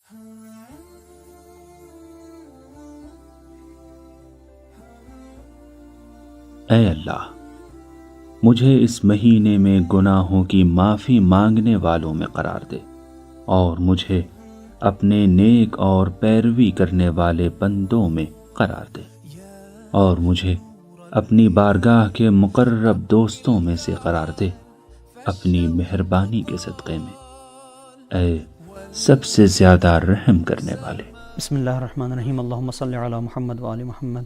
اے اللہ، مجھے اس مہینے میں گناہوں کی معافی مانگنے والوں میں قرار دے، اور مجھے اپنے نیک اور پیروی کرنے والے بندوں میں قرار دے، اور مجھے اپنی بارگاہ کے مقرب دوستوں میں سے قرار دے، اپنی مہربانی کے صدقے میں، اے سب سے زیادہ رحم کرنے والے۔ بسم اللہ الرحمن الرحیم۔ اللہم صلی علی محمد وآل محمد۔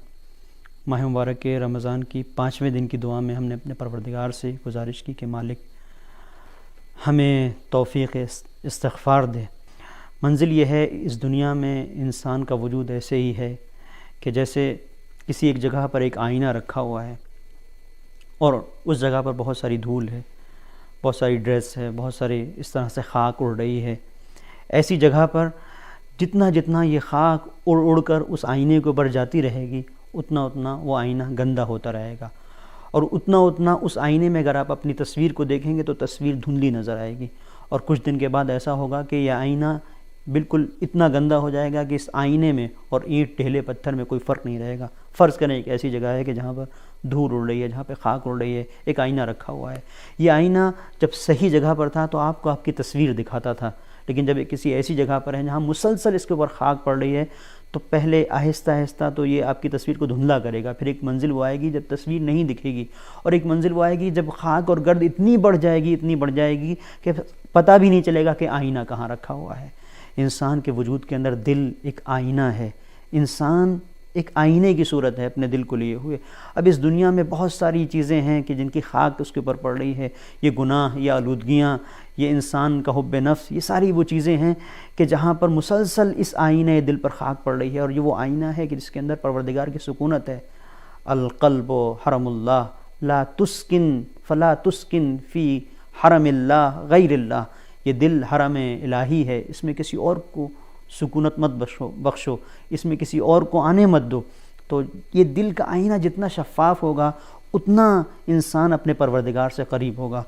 ماہ مبارک کے رمضان کی 5ویں دن کی دعا میں ہم نے اپنے پروردگار سے گزارش کی کہ مالک ہمیں توفیق استغفار دے۔ منزل یہ ہے، اس دنیا میں انسان کا وجود ایسے ہی ہے کہ جیسے کسی ایک جگہ پر ایک آئینہ رکھا ہوا ہے اور اس جگہ پر بہت ساری دھول ہے، بہت ساری ڈریس ہے، بہت ساری اس طرح سے خاک اڑ رہی ہے۔ ایسی جگہ پر جتنا جتنا یہ خاک اڑ اڑ کر اس آئینے کے اوپر جاتی رہے گی، اتنا اتنا وہ آئینہ گندا ہوتا رہے گا، اور اتنا اتنا اس آئینے میں اگر آپ اپنی تصویر کو دیکھیں گے تو تصویر دھندلی نظر آئے گی، اور کچھ دن کے بعد ایسا ہوگا کہ یہ آئینہ بالکل اتنا گندا ہو جائے گا کہ اس آئینے میں اور اینٹ ٹھیلے پتھر میں کوئی فرق نہیں رہے گا۔ فرض کریں ایک ایسی جگہ ہے کہ جہاں پر دھول اڑ رہی ہے، جہاں پہ خاک اڑ رہی ہے، ایک آئینہ رکھا ہوا ہے۔ یہ آئینہ جب صحیح جگہ پر تھا تو آپ کو آپ کی تصویر دکھاتا تھا، لیکن جب کسی ایسی جگہ پر ہے جہاں مسلسل اس کے اوپر خاک پڑ رہی ہے تو پہلے آہستہ آہستہ تو یہ آپ کی تصویر کو دھندلا کرے گا، پھر ایک منزل وہ آئے گی جب تصویر نہیں دکھے گی، اور ایک منزل وہ آئے گی جب خاک اور گرد اتنی بڑھ جائے گی کہ پتہ بھی نہیں چلے گا کہ آئینہ کہاں رکھا ہوا ہے۔ انسان کے وجود کے اندر دل ایک آئینہ ہے، انسان ایک آئینے کی صورت ہے اپنے دل کو لیے ہوئے۔ اب اس دنیا میں بہت ساری چیزیں ہیں کہ جن کی خاک اس کے اوپر پڑ رہی ہے، یہ گناہ، یہ آلودگیاں، یہ انسان کا حب نفس، یہ ساری وہ چیزیں ہیں کہ جہاں پر مسلسل اس آئینے دل پر خاک پڑ رہی ہے، اور یہ وہ آئینہ ہے کہ جس کے اندر پروردگار کی سکونت ہے۔ القلب حرم اللہ لا تسکن فلا تسکن فی حرم اللہ غیر اللہ۔ یہ دل حرم الہی ہے، اس میں کسی اور کو سکونت مت بخشو، اس میں کسی اور کو آنے مت دو۔ تو یہ دل کا آئینہ جتنا شفاف ہوگا اتنا انسان اپنے پروردگار سے قریب ہوگا۔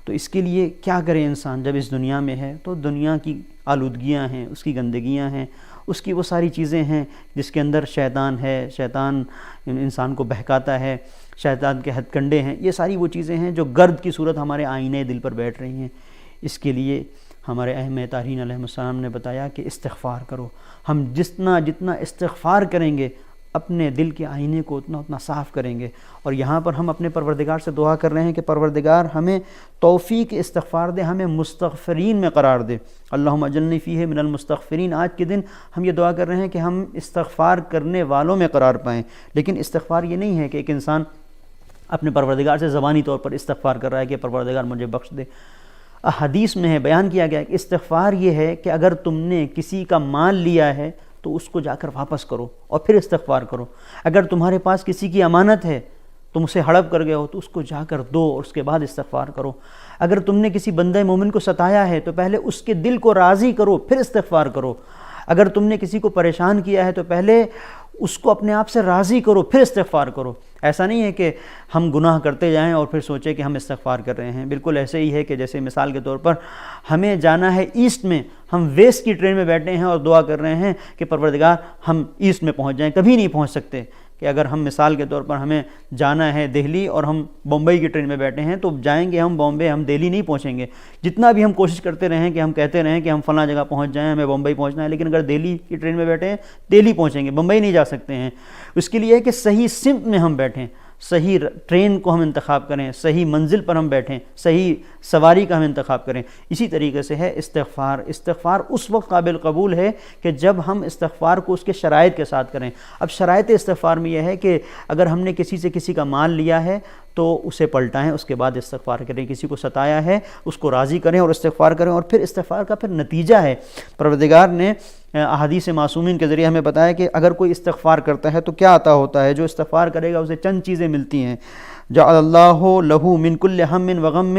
تو اس کے لیے کیا کرے انسان جب اس دنیا میں ہے؟ تو دنیا کی آلودگیاں ہیں، اس کی گندگیاں ہیں، اس کی وہ ساری چیزیں ہیں جس کے اندر شیطان ہے، شیطان انسان کو بہکاتا ہے، شیطان کے ہتھ کنڈے ہیں، یہ ساری وہ چیزیں ہیں جو گرد کی صورت ہمارے آئینے دل پر بیٹھ رہی ہیں۔ اس کے لیے ہمارے ائمہ طاہرین علیہ السلام نے بتایا کہ استغفار کرو۔ ہم جتنا جتنا استغفار کریں گے اپنے دل کے آئینے کو اتنا اتنا صاف کریں گے۔ اور یہاں پر ہم اپنے پروردگار سے دعا کر رہے ہیں کہ پروردگار ہمیں توفیق استغفار دے، ہمیں مستغفرین میں قرار دے۔ اللہم اجلنی فیہ من المستغفرین۔ آج کے دن ہم یہ دعا کر رہے ہیں کہ ہم استغفار کرنے والوں میں قرار پائیں۔ لیکن استغفار یہ نہیں ہے کہ ایک انسان اپنے پروردگار سے زبانی طور پر استغفار کر رہا ہے کہ پروردگار مجھے بخش دے۔ حدیث میں ہے، بیان کیا گیا کہ استغفار یہ ہے کہ اگر تم نے کسی کا مال لیا ہے تو اس کو جا کر واپس کرو اور پھر استغفار کرو۔ اگر تمہارے پاس کسی کی امانت ہے، تم اسے ہڑپ کر گئے ہو تو اس کو جا کر دو اور اس کے بعد استغفار کرو۔ اگر تم نے کسی بندہ مومن کو ستایا ہے تو پہلے اس کے دل کو راضی کرو پھر استغفار کرو۔ اگر تم نے کسی کو پریشان کیا ہے تو پہلے اس کو اپنے آپ سے راضی کرو پھر استغفار کرو۔ ایسا نہیں ہے کہ ہم گناہ کرتے جائیں اور پھر سوچیں کہ ہم استغفار کر رہے ہیں۔ بالکل ایسے ہی ہے کہ جیسے مثال کے طور پر ہمیں جانا ہے ایسٹ میں، ہم ویسٹ کی ٹرین میں بیٹھے ہیں اور دعا کر رہے ہیں کہ پروردگار ہم ایسٹ میں پہنچ جائیں، کبھی نہیں پہنچ سکتے۔ کہ اگر ہم مثال کے طور پر ہمیں جانا ہے دہلی اور ہم بمبئی کی ٹرین میں بیٹھے ہیں تو جائیں گے ہم بامبے، ہم دہلی نہیں پہنچیں گے۔ جتنا بھی ہم کوشش کرتے رہیں کہ ہم کہتے رہیں کہ ہم فلاں جگہ پہنچ جائیں، ہمیں بمبئی پہنچنا ہے، لیکن اگر دہلی کی ٹرین میں بیٹھے ہیں دہلی پہنچیں گے، بمبئی نہیں جا سکتے ہیں۔ اس کے لیے ہے کہ صحیح سمت میں ہم بیٹھیں، صحیح ٹرین کو ہم انتخاب کریں، صحیح منزل پر ہم بیٹھیں، صحیح سواری کا ہم انتخاب کریں۔ اسی طریقے سے ہے استغفار۔ استغفار اس وقت قابل قبول ہے کہ جب ہم استغفار کو اس کے شرائط کے ساتھ کریں۔ اب شرائط استغفار میں یہ ہے کہ اگر ہم نے کسی سے کسی کا مال لیا ہے تو اسے پلٹائیں، اس کے بعد استغفار کریں۔ کسی کو ستایا ہے اس کو راضی کریں اور استغفار کریں، اور پھر استغفار کا پھر نتیجہ ہے۔ پروردگار نے احادیث معصومین کے ذریعے ہمیں بتایا کہ اگر کوئی استغفار کرتا ہے تو کیا عطا ہوتا ہے۔ جو استغفار کرے گا اسے چند چیزیں ملتی ہیں۔ جعل اللہ لہ من کل ہم و غم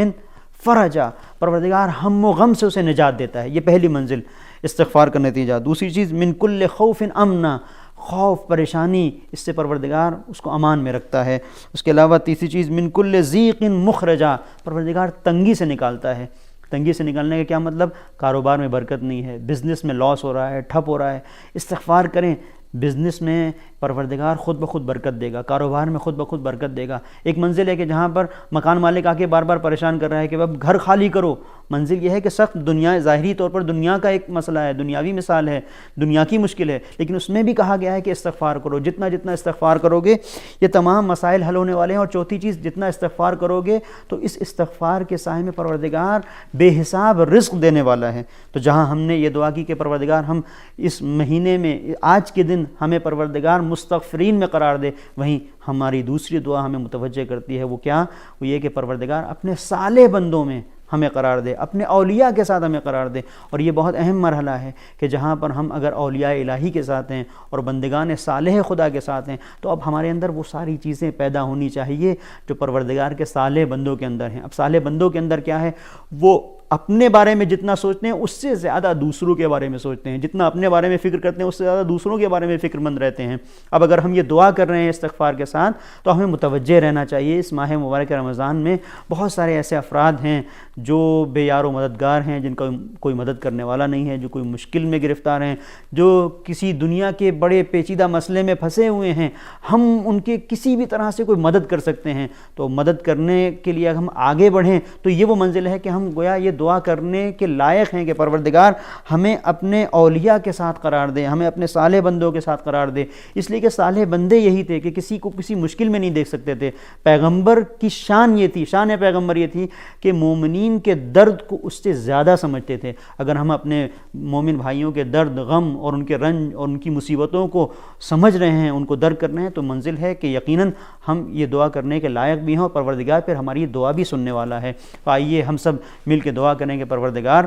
فرجا۔ پروردگار ہم و غم سے اسے نجات دیتا ہے، یہ پہلی منزل استغفار کا نتیجہ۔ دوسری چیز من کل خوف امنا، خوف پریشانی اس سے پروردگار اس کو امان میں رکھتا ہے۔ اس کے علاوہ تیسری چیز من کل ضیق مخرجا، پروردگار تنگی سے نکالتا ہے۔ تنگی سے نکلنے کا کیا مطلب؟ کاروبار میں برکت نہیں ہے، بزنس میں لاس ہو رہا ہے، ٹھپ ہو رہا ہے، استغفار کریں، بزنس میں پروردگار خود بخود برکت دے گا، کاروبار میں خود بخود برکت دے گا۔ ایک منزل ہے کہ جہاں پر مکان مالک آ کے بار بار پریشان کر رہا ہے کہ اب گھر خالی کرو، منزل یہ ہے کہ سخت دنیا، ظاہری طور پر دنیا کا ایک مسئلہ ہے، دنیاوی مثال ہے، دنیا کی مشکل ہے، لیکن اس میں بھی کہا گیا ہے کہ استغفار کرو، جتنا جتنا استغفار کرو گے یہ تمام مسائل حل ہونے والے ہیں۔ اور چوتھی چیز، جتنا استغفار کرو گے تو اس استغفار کے سائے میں پروردگار بے حساب رزق دینے والا ہے۔ تو جہاں ہم نے یہ دعا کی کہ پروردگار ہم اس مہینے میں آج کے دن ہمیں پروردگار مستغفرین میں قرار دے، وہیں ہماری دوسری دعا ہمیں متوجہ کرتی ہے، وہ کیا؟ وہ یہ کہ پروردگار اپنے صالح بندوں میں ہمیں قرار دے، اپنے اولیاء کے ساتھ ہمیں قرار دے۔ اور یہ بہت اہم مرحلہ ہے کہ جہاں پر ہم اگر اولیاء الہی کے ساتھ ہیں اور بندگان صالح خدا کے ساتھ ہیں تو اب ہمارے اندر وہ ساری چیزیں پیدا ہونی چاہیے جو پروردگار کے صالح بندوں کے اندر ہیں۔ اب صالح بندوں کے اندر کیا ہے؟ وہ اپنے بارے میں جتنا سوچتے ہیں اس سے زیادہ دوسروں کے بارے میں سوچتے ہیں، جتنا اپنے بارے میں فکر کرتے ہیں اس سے زیادہ دوسروں کے بارے میں فکر مند رہتے ہیں۔ اب اگر ہم یہ دعا کر رہے ہیں استغفار کے ساتھ تو ہمیں متوجہ رہنا چاہیے، اس ماہ مبارک رمضان میں بہت سارے ایسے افراد ہیں جو بے یار و مددگار ہیں، جن کا کوئی مدد کرنے والا نہیں ہے، جو کوئی مشکل میں گرفتار ہیں، جو کسی دنیا کے بڑے پیچیدہ مسئلے میں پھنسے ہوئے ہیں، ہم ان کے کسی بھی طرح سے کوئی مدد کر سکتے ہیں۔ تو مدد کرنے کے لیے ہم آگے بڑھیں تو یہ وہ منزل ہے کہ ہم گویا یہ دعا کرنے کے لائق ہیں کہ پروردگار ہمیں اپنے اولیاء کے ساتھ قرار دے، ہمیں اپنے صالح بندوں کے ساتھ قرار دے۔ اس لیے کہ صالح بندے یہی تھے کہ کسی کو کسی مشکل میں نہیں دیکھ سکتے تھے۔ پیغمبر کی شان یہ تھی، شان پیغمبر یہ تھی کہ مومنین کے درد کو اس سے زیادہ سمجھتے تھے۔ اگر ہم اپنے مومن بھائیوں کے درد، غم اور ان کے رنج اور ان کی مصیبتوں کو سمجھ رہے ہیں، ان کو درک کر رہے ہیں، تو منزل ہے کہ یقیناً ہم یہ دعا کرنے کے لائق بھی ہیں اور پروردگار پھر ہماری دعا بھی سننے والا ہے۔ تو آئیے ہم سب مل کے دعا کریں کہ پروردگار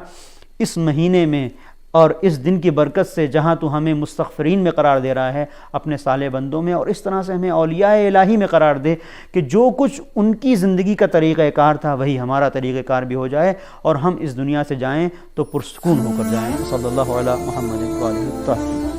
اس مہینے میں اور اس دن کی برکت سے جہاں تو ہمیں مستغفرین میں قرار دے رہا ہے اپنے صالح بندوں میں، اور اس طرح سے ہمیں اولیاء الہی میں قرار دے کہ جو کچھ ان کی زندگی کا طریقہ کار تھا وہی ہمارا طریقہ کار بھی ہو جائے اور ہم اس دنیا سے جائیں تو پرسکون ہو کر جائیں۔ صلی اللہ علیہ محمد وآلہ الطاہرین۔